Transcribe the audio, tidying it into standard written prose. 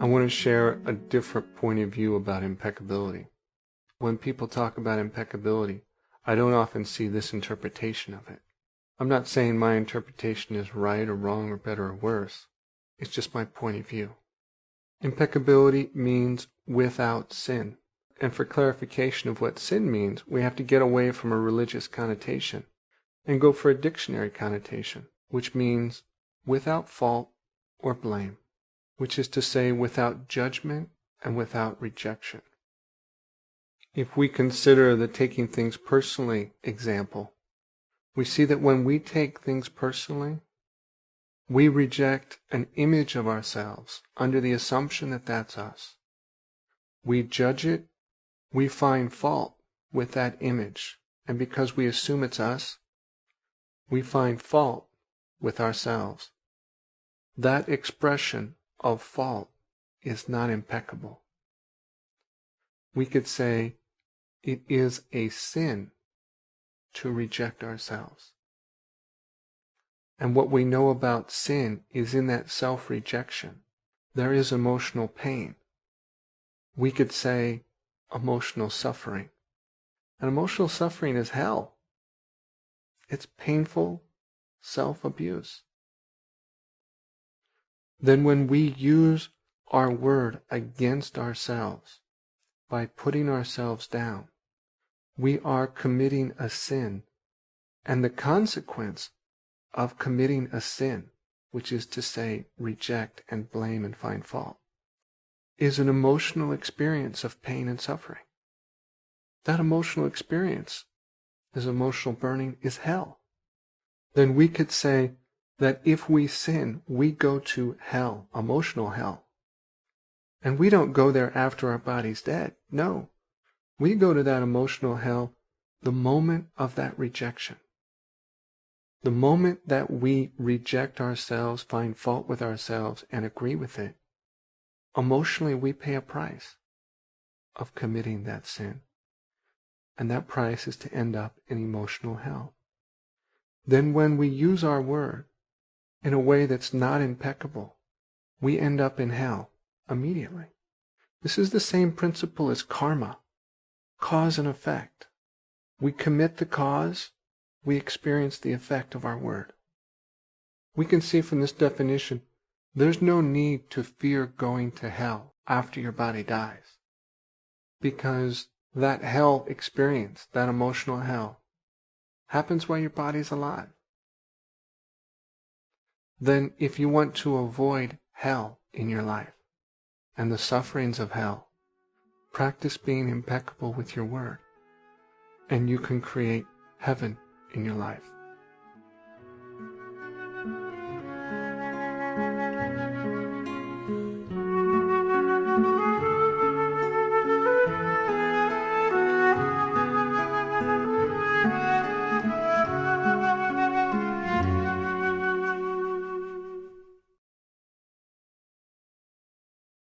I want to share a different point of view about impeccability. When people talk about impeccability, I don't often see this interpretation of it. I'm not saying my interpretation is right or wrong or better or worse. It's just my point of view. Impeccability means without sin. And for clarification of what sin means, we have to get away from a religious connotation and go for a dictionary connotation, which means without fault or blame, which is to say without judgment and without rejection. If we consider the taking things personally example, we see that when we take things personally, we reject an image of ourselves under the assumption that that's us. We judge it, we find fault with that image, and because we assume it's us, we find fault with ourselves. That expression of fault is not impeccable. We could say it is a sin to reject ourselves. And what we know about sin is in that self-rejection, there is emotional pain. We could say emotional suffering. And emotional suffering is hell. It's painful self-abuse. Then when we use our word against ourselves by putting ourselves down, we are committing a sin. And the consequence of committing a sin, which is to say reject and blame and find fault, is an emotional experience of pain and suffering. That emotional experience, this emotional burning, is hell. Then we could say that if we sin, we go to hell, emotional hell. And we don't go there after our body's dead. No. We go to that emotional hell the moment of that rejection. The moment that we reject ourselves, find fault with ourselves, and agree with it, emotionally we pay a price of committing that sin. And that price is to end up in emotional hell. Then when we use our word in a way that's not impeccable, we end up in hell immediately. This is the same principle as karma, cause and effect. We commit the cause, we experience the effect of our word. We can see from this definition, there's no need to fear going to hell after your body dies, because that hell experience, that emotional hell, happens while your body's alive. Then if you want to avoid hell in your life and the sufferings of hell, practice being impeccable with your word, and you can create heaven in your life.